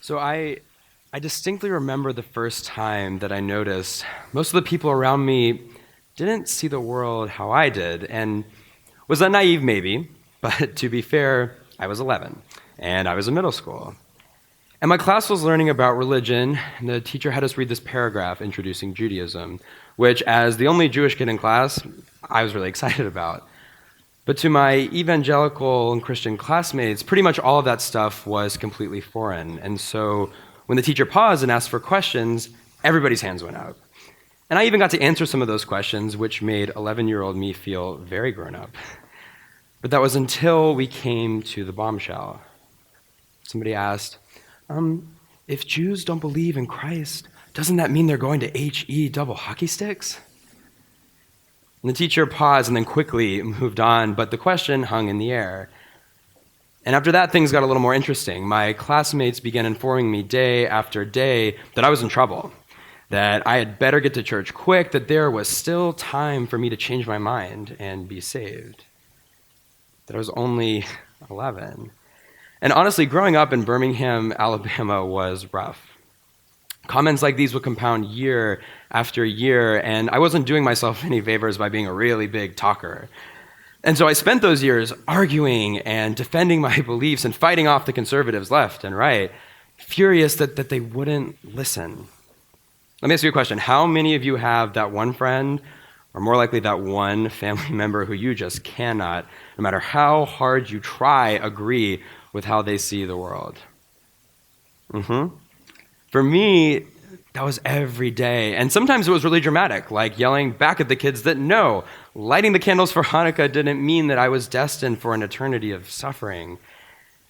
So I distinctly remember the first time that I noticed most of the people around me didn't see the world how I did. And was that naive? Maybe. But to be fair, I was 11, and I was in middle school. And my class was learning about religion, and the teacher had us read this paragraph introducing Judaism, which, as the only Jewish kid in class, I was really excited about. But to my evangelical and Christian classmates, pretty much all of that stuff was completely foreign. And so when the teacher paused and asked for questions, everybody's hands went up. And I even got to answer some of those questions, which made 11-year-old me feel very grown up. But that was until we came to the bombshell. Somebody asked, if Jews don't believe in Christ, doesn't that mean they're going to HE double hockey sticks? And the teacher paused and then quickly moved on, but the question hung in the air. And after that, things got a little more interesting. My classmates began informing me day after day that I was in trouble, that I had better get to church quick, that there was still time for me to change my mind and be saved. That I was only 11. And honestly, growing up in Birmingham, Alabama was rough. Comments like these would compound year after year, and I wasn't doing myself any favors by being a really big talker. And so I spent those years arguing and defending my beliefs and fighting off the conservatives left and right, furious that they wouldn't listen. Let me ask you a question. How many of you have that one friend, or more likely that one family member who you just cannot, no matter how hard you try, agree with how they see the world? For me, that was every day. And sometimes it was really dramatic, like yelling back at the kids that no, lighting the candles for Hanukkah didn't mean that I was destined for an eternity of suffering.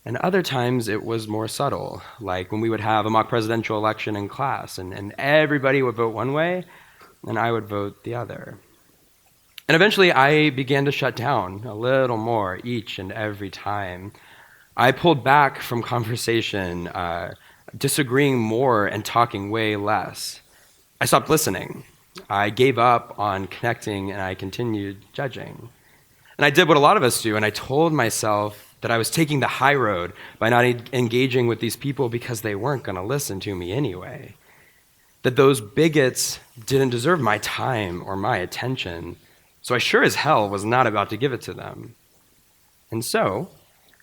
And other times it was more subtle, like when we would have a mock presidential election in class and everybody would vote one way and I would vote the other. And eventually I began to shut down a little more each and every time. I pulled back from conversation, disagreeing more and talking way less. I stopped listening. I gave up on connecting and I continued judging. And I did what a lot of us do, and I told myself that I was taking the high road by not engaging with these people because they weren't going to listen to me anyway. That those bigots didn't deserve my time or my attention, so I sure as hell was not about to give it to them. And so,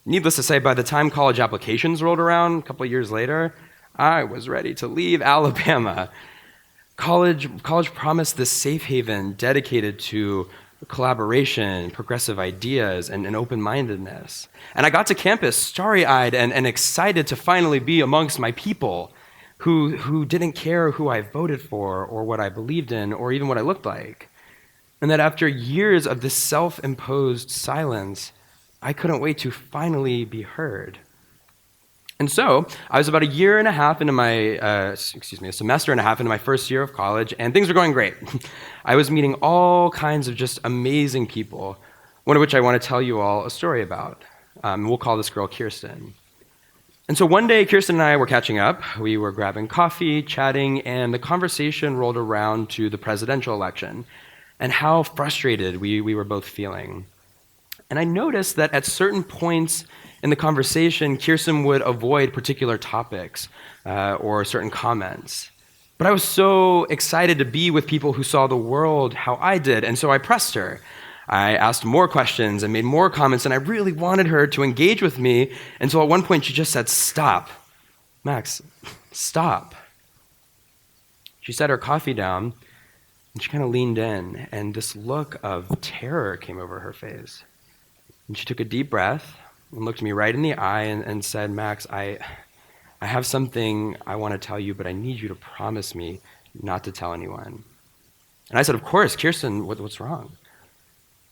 needless to say, by the time college applications rolled around a couple of years later, I was ready to leave Alabama. College promised this safe haven dedicated to collaboration, progressive ideas, and open-mindedness. And I got to campus starry-eyed and excited to finally be amongst my people who didn't care who I voted for or what I believed in or even what I looked like. And that after years of this self-imposed silence, I couldn't wait to finally be heard. And so I was about a semester and a half into my first year of college, and things were going great. I was meeting all kinds of just amazing people, one of which I want to tell you all a story about. We'll call this girl Kirsten. And so one day, Kirsten and I were catching up. We were grabbing coffee, chatting, and the conversation rolled around to the presidential election and how frustrated we were both feeling. And I noticed that at certain points in the conversation, Kirsten would avoid particular topics or certain comments. But I was so excited to be with people who saw the world how I did, and so I pressed her. I asked more questions and made more comments, and I really wanted her to engage with me until at one point she just said, "Stop. Max, stop." She set her coffee down, and she kind of leaned in, and this look of terror came over her face. And she took a deep breath and looked me right in the eye and said, "Max, I have something I want to tell you, but I need you to promise me not to tell anyone." And I said, "Of course, Kirsten, what's wrong?"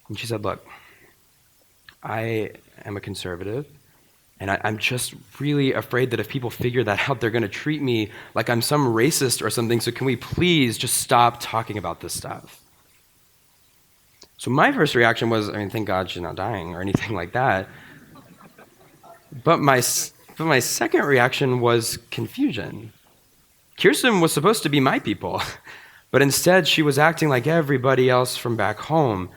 And she said, "Look, I am a conservative, and I'm just really afraid that if people figure that out, they're going to treat me like I'm some racist or something, so can we please just stop talking about this stuff?" So my first reaction was, thank God she's not dying or anything like that. But my second reaction was confusion. Kirsten was supposed to be my people, but instead she was acting like everybody else from back home,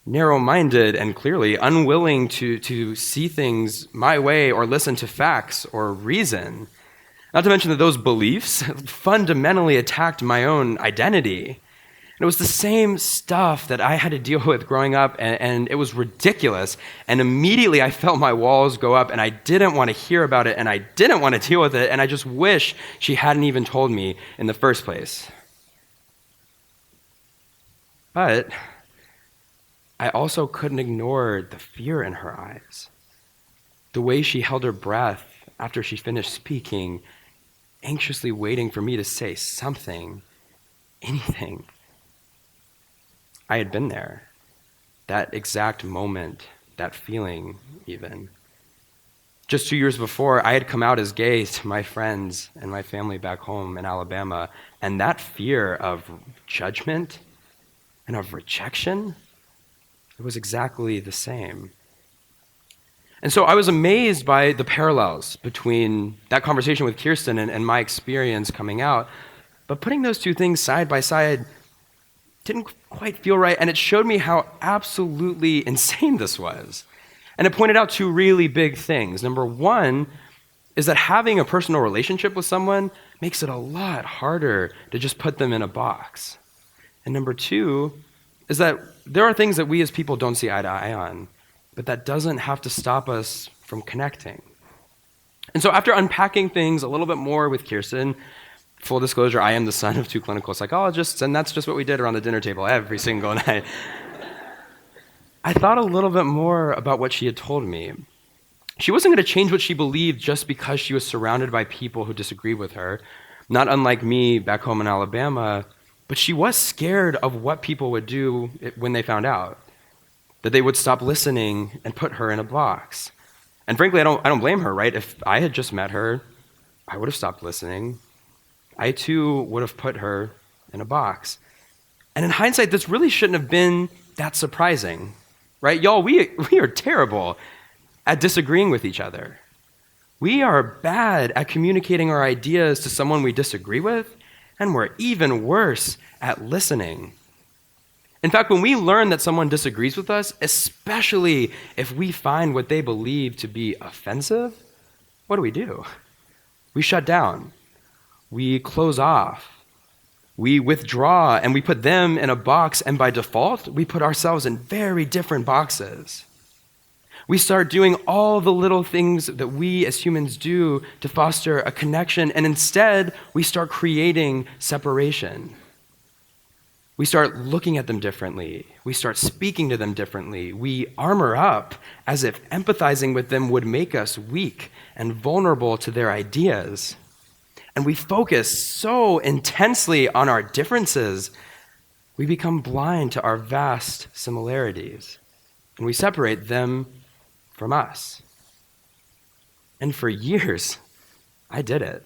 narrow-minded and clearly unwilling to see things my way or listen to facts or reason. Not to mention that those beliefs fundamentally attacked my own identity. And it was the same stuff that I had to deal with growing up, and it was ridiculous. And immediately I felt my walls go up, and I didn't want to hear about it, and I didn't want to deal with it, and I just wish she hadn't even told me in the first place. But I also couldn't ignore the fear in her eyes. The way she held her breath after she finished speaking, anxiously waiting for me to say something, anything. I had been there, that exact moment, that feeling even. Just 2 years before, I had come out as gay to my friends and my family back home in Alabama, and that fear of judgment and of rejection, it was exactly the same. And so I was amazed by the parallels between that conversation with Kirsten and my experience coming out. But putting those two things side by side didn't quite feel right, and it showed me how absolutely insane this was. And it pointed out two really big things. Number one is that having a personal relationship with someone makes it a lot harder to just put them in a box. And number two is that there are things that we as people don't see eye to eye on, but that doesn't have to stop us from connecting. And so after unpacking things a little bit more with Kirsten, full disclosure, I am the son of two clinical psychologists, and that's just what we did around the dinner table every single night. I thought a little bit more about what she had told me. She wasn't going to change what she believed just because she was surrounded by people who disagreed with her, not unlike me back home in Alabama, but she was scared of what people would do when they found out, that they would stop listening and put her in a box. And frankly, I don't blame her, right? If I had just met her, I would have stopped listening. I too would have put her in a box. And in hindsight, this really shouldn't have been that surprising, right? Y'all, we are terrible at disagreeing with each other. We are bad at communicating our ideas to someone we disagree with, and we're even worse at listening. In fact, when we learn that someone disagrees with us, especially if we find what they believe to be offensive, what do? We shut down. We close off. We withdraw, and we put them in a box, and by default, we put ourselves in very different boxes. We start doing all the little things that we as humans do to foster a connection, and instead, we start creating separation. We start looking at them differently. We start speaking to them differently. We armor up as if empathizing with them would make us weak and vulnerable to their ideas. And we focus so intensely on our differences, we become blind to our vast similarities, and we separate them from us. And for years, I did it.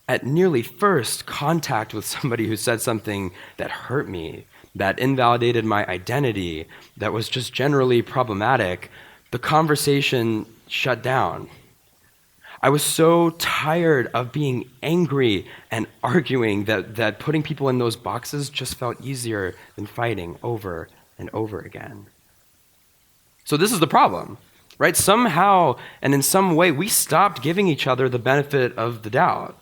At nearly first contact with somebody who said something that hurt me, that invalidated my identity, that was just generally problematic, the conversation shut down. I was so tired of being angry and arguing that putting people in those boxes just felt easier than fighting over and over again. So this is the problem, right? Somehow and in some way, we stopped giving each other the benefit of the doubt.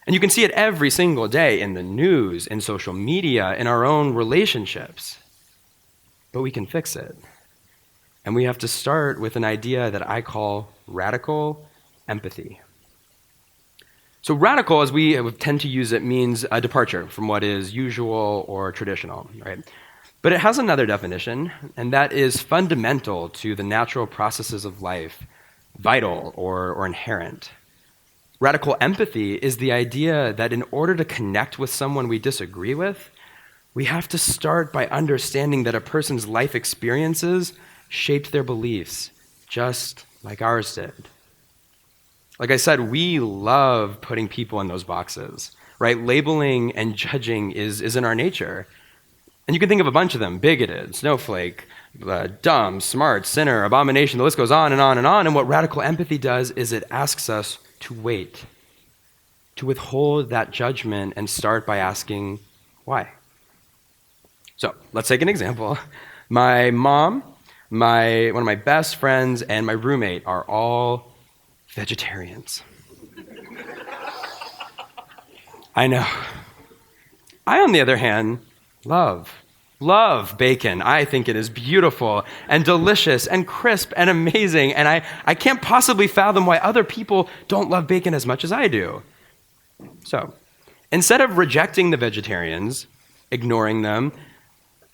And you can see it every single day in the news, in social media, in our own relationships. But we can fix it. And we have to start with an idea that I call radical empathy. So radical, as we tend to use it, means a departure from what is usual or traditional, right? But it has another definition, and that is fundamental to the natural processes of life, vital or inherent. Radical empathy is the idea that in order to connect with someone we disagree with, we have to start by understanding that a person's life experiences shaped their beliefs, just like ours did. Like I said, we love putting people in those boxes, right? Labeling and judging is in our nature. And you can think of a bunch of them: bigoted, snowflake, dumb, smart, sinner, abomination. The list goes on and on and on. And what radical empathy does is it asks us to wait, to withhold that judgment and start by asking why. So let's take an example. My mom, one of my best friends, and my roommate are all vegetarians. I know. I, on the other hand, love bacon. I think it is beautiful and delicious and crisp and amazing, and I can't possibly fathom why other people don't love bacon as much as I do. So, instead of rejecting the vegetarians, ignoring them,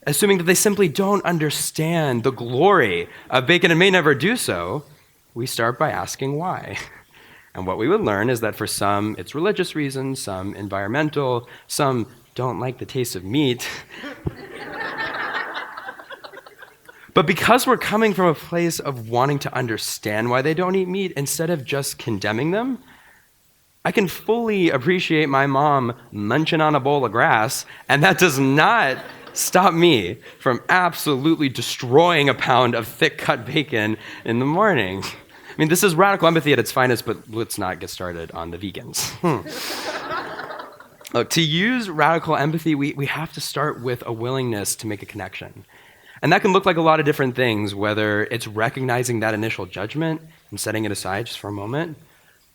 assuming that they simply don't understand the glory of bacon and may never do so, we start by asking why. And what we would learn is that for some, it's religious reasons, some environmental, some don't like the taste of meat. But because we're coming from a place of wanting to understand why they don't eat meat instead of just condemning them, I can fully appreciate my mom munching on a bowl of grass, and that does not stop me from absolutely destroying a pound of thick-cut bacon in the morning. I mean, this is radical empathy at its finest, but let's not get started on the vegans. Look, to use radical empathy, we have to start with a willingness to make a connection. And that can look like a lot of different things, whether it's recognizing that initial judgment and setting it aside just for a moment,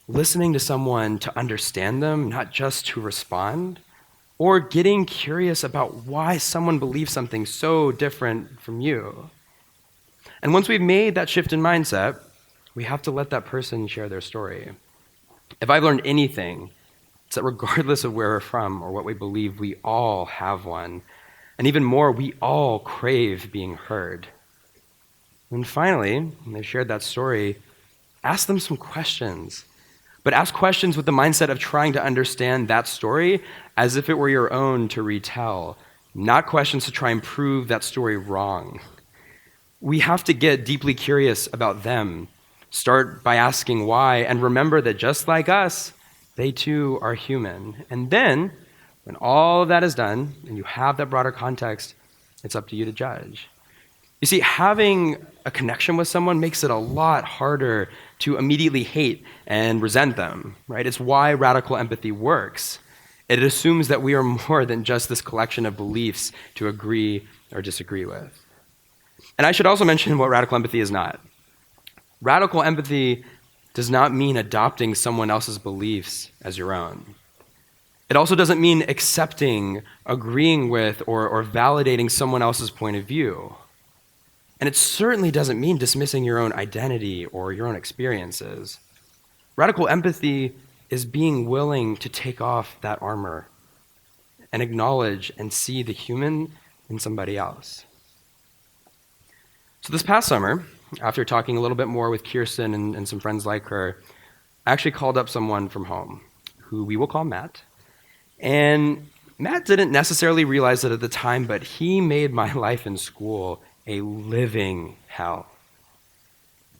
listening to someone to understand them, not just to respond, or getting curious about why someone believes something so different from you. And once we've made that shift in mindset, we have to let that person share their story. If I've learned anything, it's that regardless of where we're from or what we believe, we all have one. And even more, we all crave being heard. And finally, when they've shared that story, ask them some questions. But ask questions with the mindset of trying to understand that story as if it were your own to retell, not questions to try and prove that story wrong. We have to get deeply curious about them. Start by asking why, and remember that just like us, they too are human. And then, when all of that is done, and you have that broader context, it's up to you to judge. You see, having a connection with someone makes it a lot harder to immediately hate and resent them, right? It's why radical empathy works. It assumes that we are more than just this collection of beliefs to agree or disagree with. And I should also mention what radical empathy is not. Radical empathy does not mean adopting someone else's beliefs as your own. It also doesn't mean accepting, agreeing with, or validating someone else's point of view. And it certainly doesn't mean dismissing your own identity or your own experiences. Radical empathy is being willing to take off that armor and acknowledge and see the human in somebody else. So this past summer, after talking a little bit more with Kirsten and some friends like her, I actually called up someone from home, who we will call Matt. And Matt didn't necessarily realize it at the time, but he made my life in school a living hell.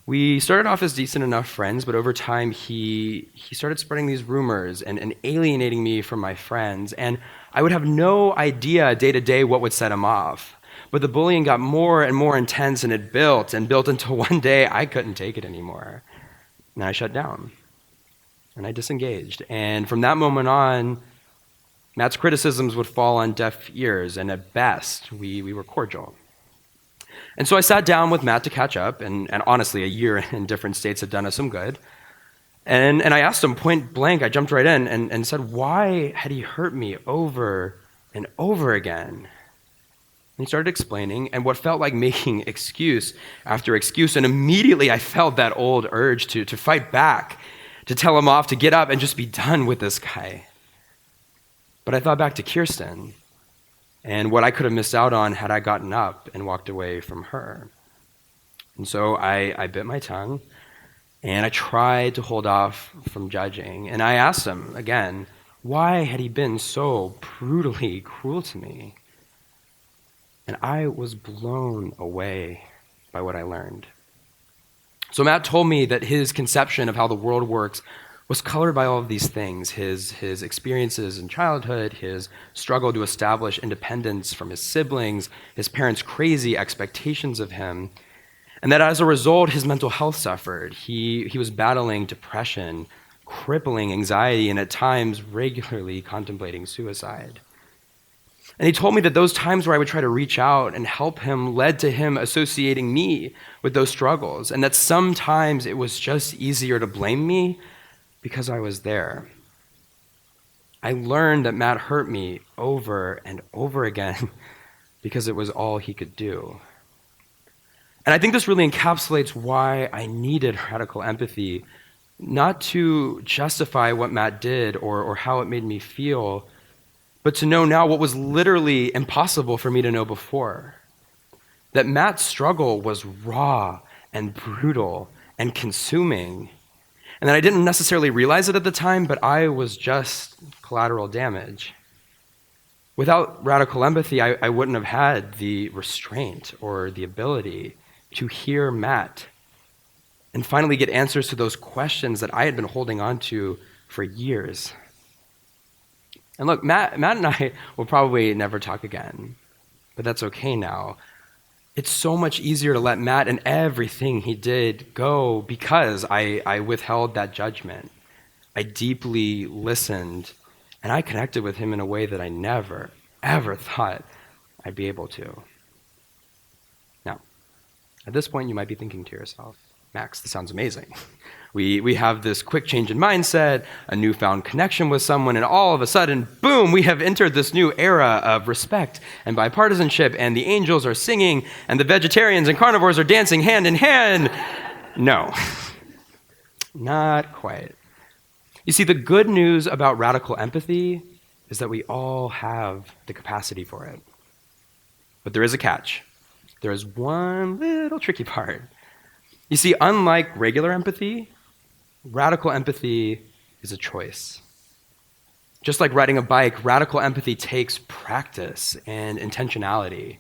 We started off as decent enough friends, but over time he started spreading these rumors and alienating me from my friends, and I would have no idea day to day what would set him off. But the bullying got more and more intense, and it built until one day I couldn't take it anymore. And I shut down, and I disengaged. And from that moment on, Matt's criticisms would fall on deaf ears, and at best, we were cordial. And so I sat down with Matt to catch up, and honestly, a year in different states had done us some good. And I asked him point blank, I jumped right in and said, why had he hurt me over and over again? And he started explaining, and what felt like making excuse after excuse, and immediately I felt that old urge to fight back, to tell him off, to get up and just be done with this guy. But I thought back to Kirsten, and what I could have missed out on had I gotten up and walked away from her. And so I bit my tongue, and I tried to hold off from judging, and I asked him again, why had he been so brutally cruel to me? And I was blown away by what I learned. So Matt told me that his conception of how the world works was colored by all of these things, his experiences in childhood, his struggle to establish independence from his siblings, his parents' crazy expectations of him, and that as a result, his mental health suffered. He was battling depression, crippling anxiety, and at times regularly contemplating suicide. And he told me that those times where I would try to reach out and help him led to him associating me with those struggles, and that sometimes it was just easier to blame me because I was there. I learned that Matt hurt me over and over again because it was all he could do. And I think this really encapsulates why I needed radical empathy, not to justify what Matt did or how it made me feel, but to know now what was literally impossible for me to know before. That Matt's struggle was raw and brutal and consuming, and that I didn't necessarily realize it at the time, but I was just collateral damage. Without radical empathy, I wouldn't have had the restraint or the ability to hear Matt and finally get answers to those questions that I had been holding on to for years. And look, Matt and I will probably never talk again, but that's okay now. It's so much easier to let Matt and everything he did go because I withheld that judgment. I deeply listened, and I connected with him in a way that I never, ever thought I'd be able to. Now, at this point, you might be thinking to yourself, Max, this sounds amazing. We have this quick change in mindset, a newfound connection with someone, and all of a sudden, boom, we have entered this new era of respect and bipartisanship, and the angels are singing, and the vegetarians and carnivores are dancing hand in hand. No, not quite. You see, the good news about radical empathy is that we all have the capacity for it. But there is a catch. There is one little tricky part. You see, unlike regular empathy, radical empathy is a choice. Just like riding a bike, radical empathy takes practice and intentionality.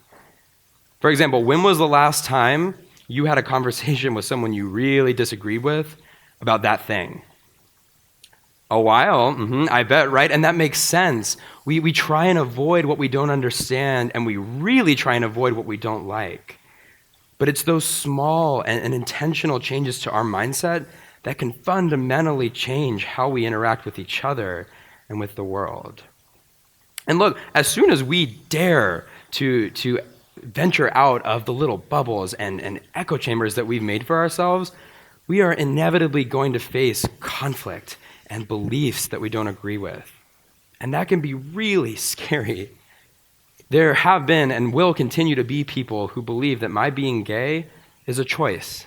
For example, when was the last time you had a conversation with someone you really disagreed with about that thing? A while, I bet, right? And that makes sense. We try and avoid what we don't understand, and we really try and avoid what we don't like. But it's those small and intentional changes to our mindset that can fundamentally change how we interact with each other and with the world. And look, as soon as we dare to venture out of the little bubbles and echo chambers that we've made for ourselves, we are inevitably going to face conflict and beliefs that we don't agree with. And that can be really scary. There have been and will continue to be people who believe that my being gay is a choice.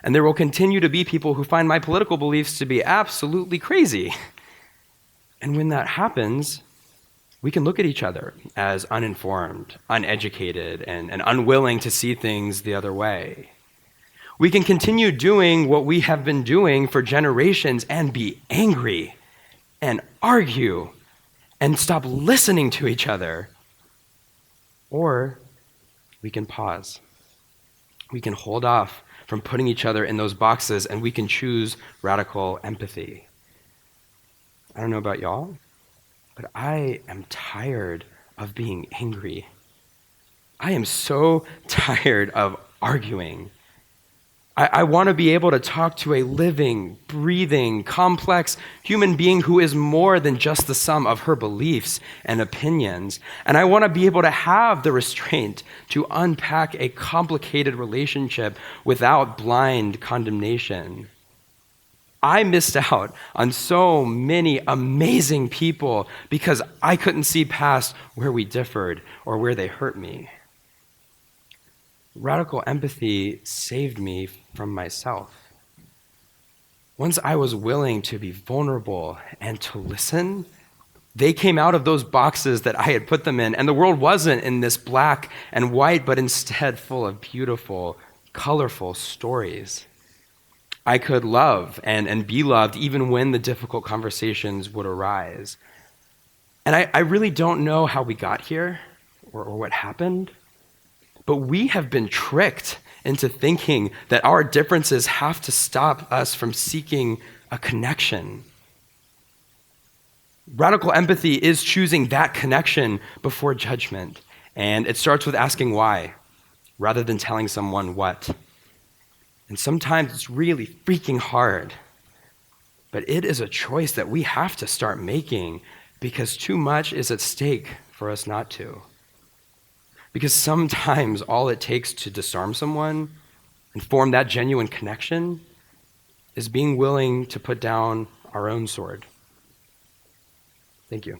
And there will continue to be people who find my political beliefs to be absolutely crazy. And when that happens, we can look at each other as uninformed, uneducated, and unwilling to see things the other way. We can continue doing what we have been doing for generations and be angry and argue and stop listening to each other. Or we can pause. We can hold off from putting each other in those boxes, and we can choose radical empathy. I don't know about y'all, but I am tired of being angry. I am so tired of arguing. I want to be able to talk to a living, breathing, complex human being who is more than just the sum of her beliefs and opinions. And I want to be able to have the restraint to unpack a complicated relationship without blind condemnation. I missed out on so many amazing people because I couldn't see past where we differed or where they hurt me. Radical empathy saved me from myself. Once I was willing to be vulnerable and to listen, they came out of those boxes that I had put them in, and the world wasn't in this black and white, but instead full of beautiful, colorful stories. I could love and be loved even when the difficult conversations would arise. And I really don't know how we got here or what happened, but we have been tricked into thinking that our differences have to stop us from seeking a connection. Radical empathy is choosing that connection before judgment, and it starts with asking why, rather than telling someone what. And sometimes it's really freaking hard, but it is a choice that we have to start making because too much is at stake for us not to. Because sometimes all it takes to disarm someone and form that genuine connection is being willing to put down our own sword. Thank you.